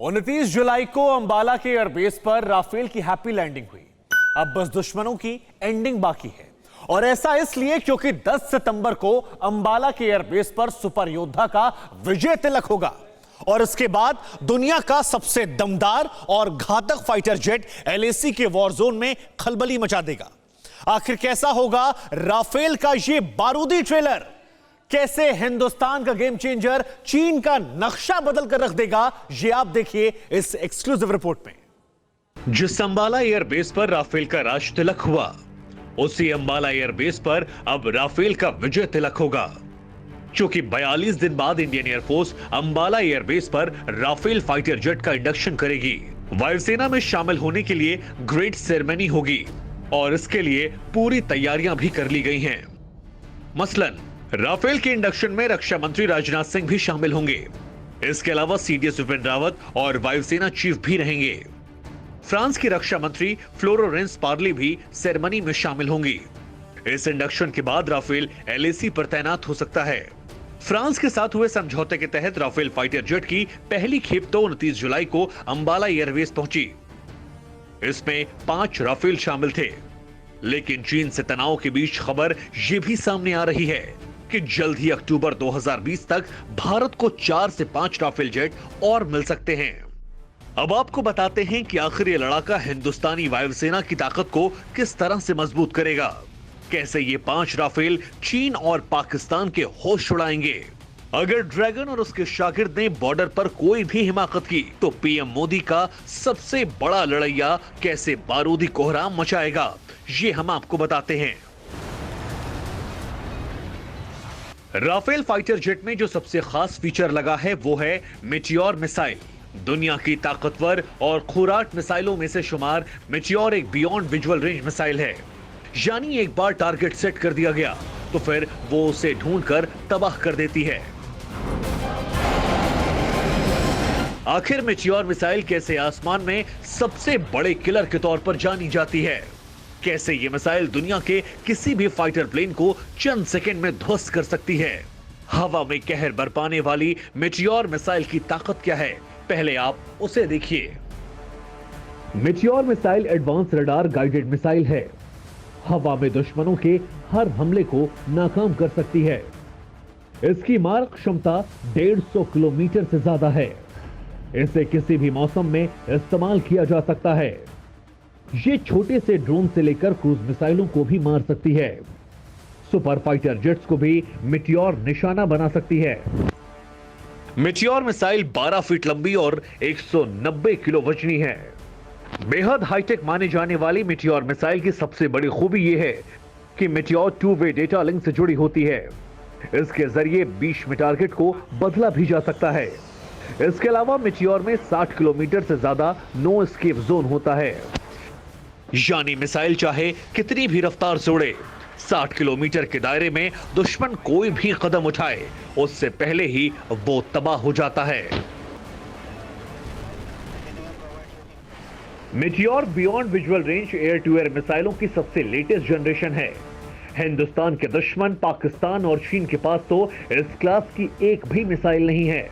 29 जुलाई को अंबाला के एयरबेस पर राफेल की हैप्पी लैंडिंग हुई। अब बस दुश्मनों की एंडिंग बाकी है और ऐसा इसलिए क्योंकि 10 सितंबर को अंबाला के एयरबेस पर सुपर योद्धा का विजय तिलक होगा और इसके बाद दुनिया का सबसे दमदार और घातक फाइटर जेट एलएसी के वॉर जोन में खलबली मचा देगा। आखिर कैसा होगा राफेल का यह बारूदी ट्रेलर? कैसे हिंदुस्तान का गेम चेंजर चीन का नक्शा बदल कर रख देगा, ये आप देखिए इस एक्सक्लूसिव रिपोर्ट में। जिस अंबाला एयरबेस पर राफेल का राज तिलक हुआ, उसी अंबाला एयरबेस पर अब राफेल का विजय तिलक होगा। क्योंकि 42 दिन बाद इंडियन एयरफोर्स अंबाला एयरबेस पर राफेल फाइटर जेट का इंडक्शन करेगी। वायुसेना में शामिल होने के लिए ग्रेट सेरेमनी होगी और इसके लिए पूरी तैयारियां भी कर ली गई हैं। मसलन राफेल के इंडक्शन में रक्षा मंत्री राजनाथ सिंह भी शामिल होंगे। इसके अलावा सीडीएस विपिन रावत और वायुसेना चीफ भी रहेंगे। फ्रांस की रक्षा मंत्री फ्लोरेंस पार्ली भी सेरेमनी में शामिल होंगी। इस इंडक्शन के बाद राफेल एलएसी पर तैनात हो सकता है। फ्रांस के साथ हुए समझौते के तहत राफेल फाइटर जेट की पहली खेप तो 29 जुलाई को अंबाला एयरबेस पहुंची। इसमें 5 राफेल शामिल थे, लेकिन चीन से तनाव के बीच खबर यह भी सामने आ रही है कि जल्द ही अक्टूबर 2020 तक भारत को 4 से 5 राफेल जेट और मिल सकते हैं। अब आपको बताते हैं कि आखिर ये लड़ाका हिंदुस्तानी वायुसेना की ताकत को किस तरह से मजबूत करेगा। कैसे ये 5 राफेल चीन और पाकिस्तान के होश उड़ाएंगे। अगर ड्रैगन और उसके शागिर्द ने बॉर्डर पर कोई भी हिमाकत की तो पीएम मोदी का सबसे बड़ा लड़ैया कैसे बारूदी कोहराम मचाएगा, ये हम आपको बताते हैं। राफेल फाइटर जेट में जो सबसे खास फीचर लगा है वो है मेटियोर मिसाइल। दुनिया की ताकतवर और खुराट मिसाइलों में से शुमार मेटियोर एक बियॉन्ड विजुअल रेंज मिसाइल है। यानी एक बार टारगेट सेट कर दिया गया तो फिर वो उसे ढूंढकर तबाह कर देती है। आखिर मेटियोर मिसाइल कैसे आसमान में सबसे बड़े किलर के तौर पर जानी जाती है? कैसे ये मिसाइल दुनिया के किसी भी फाइटर प्लेन को चंद सेकंड में ध्वस्त कर सकती है? हवा में कहर बरपाने वाली मेटियोर मिसाइल की ताकत क्या है, पहले आप उसे देखिए। Meteor missile advance radar guided missile है। हवा में दुश्मनों के हर हमले को नाकाम कर सकती है। इसकी मारक क्षमता 150 किलोमीटर से ज्यादा है। इसे किसी भी मौसम में इस्तेमाल किया जा सकता है। ये छोटे से ड्रोन से लेकर क्रूज मिसाइलों को भी मार सकती है। सुपर फाइटर जेट्स को भी मेटियोर निशाना बना सकती है। मेटियोर मिसाइल 12 फीट लंबी और 190 किलो वजनी है। बेहद हाईटेक माने जाने वाली मेटियोर मिसाइल की सबसे बड़ी खूबी यह है कि मेटियोर 2-वे डेटा लिंक से जुड़ी होती है। इसके जरिए बीच में टारगेट को बदला भी जा सकता है। इसके अलावा मेटियोर में 60 किलोमीटर से ज्यादा नो एस्केप जोन होता है। यानी मिसाइल चाहे कितनी भी रफ्तार जोड़े, 60 किलोमीटर के दायरे में दुश्मन कोई भी कदम उठाए उससे पहले ही वो तबाह हो जाता है। Meteor beyond visual range air to air मिसाइलों की सबसे लेटेस्ट जनरेशन है। हिंदुस्तान के दुश्मन पाकिस्तान और चीन के पास तो इस क्लास की एक भी मिसाइल नहीं है।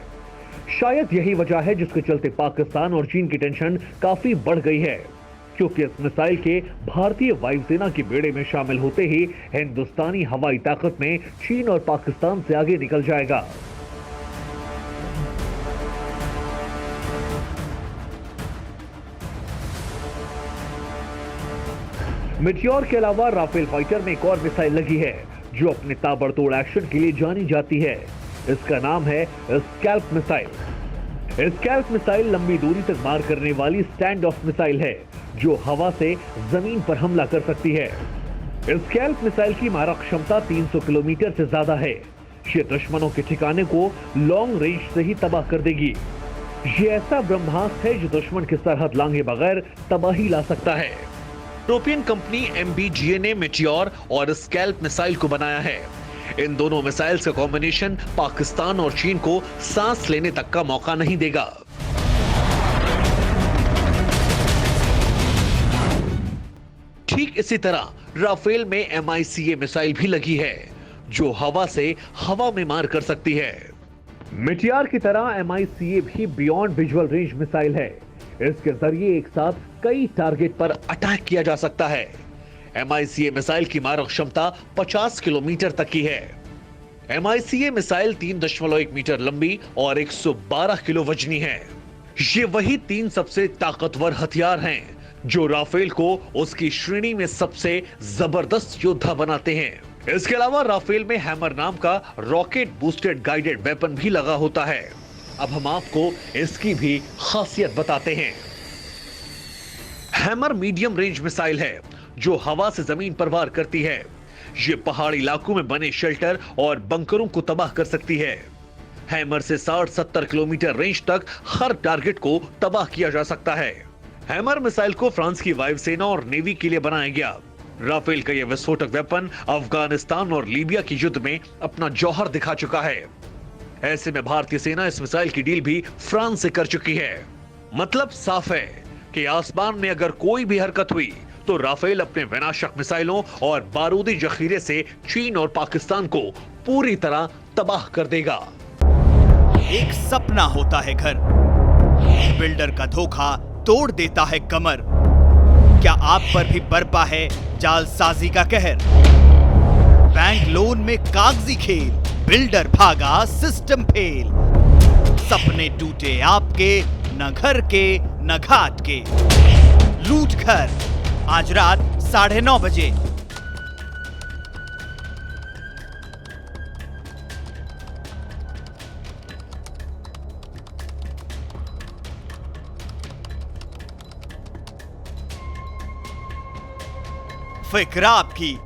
शायद यही वजह है जिसके चलते पाकिस्तान और चीन की टेंशन काफी बढ़ गई है, क्योंकि इस मिसाइल के भारतीय वायुसेना के बेड़े में शामिल होते ही हिंदुस्तानी हवाई ताकत में चीन और पाकिस्तान से आगे निकल जाएगा। मेटियोर के अलावा राफेल फाइटर में एक और मिसाइल लगी है जो अपने ताबड़तोड़ एक्शन के लिए जानी जाती है। इसका नाम है स्कैल्प मिसाइल। स्कैल्प मिसाइल लंबी दूरी तक मार करने वाली स्टैंड ऑफ मिसाइल है जो हवा से जमीन पर हमला कर सकती है। स्कैल्प मिसाइल की मारक क्षमता 300 किलोमीटर से ज्यादा है। ये दुश्मनों के ठिकाने को लॉन्ग रेंज से ही तबाह कर देगी। ये ऐसा ब्रह्मास्त्र है जो दुश्मन की सरहद लांघे बगैर तबाही ला सकता है। यूरोपियन कंपनी MBDA ने मेटियोर और स्कैल्प मिसाइल को बनाया है। इन दोनों मिसाइल्स का कॉम्बिनेशन पाकिस्तान और चीन को सांस लेने तक का मौका नहीं देगा। ठीक इसी तरह राफेल में MICA मिसाइल भी लगी है जो हवा से हवा में मार कर सकती है। मिटियार की तरह MICA भी बियॉन्ड विजुअल रेंज मिसाइल है। इसके जरिए एक साथ कई टारगेट पर अटैक किया जा सकता है। MICA मिसाइल की मारक क्षमता 50 किलोमीटर तक की है। MICA मिसाइल 3.1 मीटर लंबी और 112 किलो वजनी है। ये वही 3 सबसे ताकतवर हथियार हैं जो राफेल को उसकी श्रेणी में सबसे जबरदस्त योद्धा बनाते हैं। इसके अलावा राफेल में हैमर नाम का रॉकेट बूस्टेड गाइडेड वेपन भी लगा होता है। अब हम आपको इसकी भी खासियत बताते हैं। हैमर मीडियम रेंज मिसाइल है जो हवा से जमीन पर वार करती है। ये पहाड़ी इलाकों में बने शेल्टर और बंकरों को तबाह कर सकती है। हैमर से 60-70 किलोमीटर रेंज तक हर टारगेट को तबाह किया जा सकता है। हैमर मिसाइल को फ्रांस की वायुसेना और नेवी के लिए बनाया गया। राफेल का यह विस्फोटक वेपन अफगानिस्तान और लीबिया के युद्ध में अपना जौहर दिखा चुका है। ऐसे में भारतीय सेना इस मिसाइल की डील भी फ्रांस से कर चुकी है। मतलब साफ है कि आसमान में अगर कोई भी हरकत हुई तो राफेल अपने विनाशक मिसाइलों और बारूदी जखीरे से चीन और पाकिस्तान को पूरी तरह तबाह कर देगा। एक सपना होता है घर, बिल्डर का धोखा तोड़ देता है कमर। क्या आप पर भी बरपा है जालसाजी का कहर? बैंक लोन में कागजी खेल, बिल्डर भागा सिस्टम फेल। सपने टूटे आपके, न घर के न घाट के। लूट घर आज रात 9:30 बजे। फिक्र आपकी,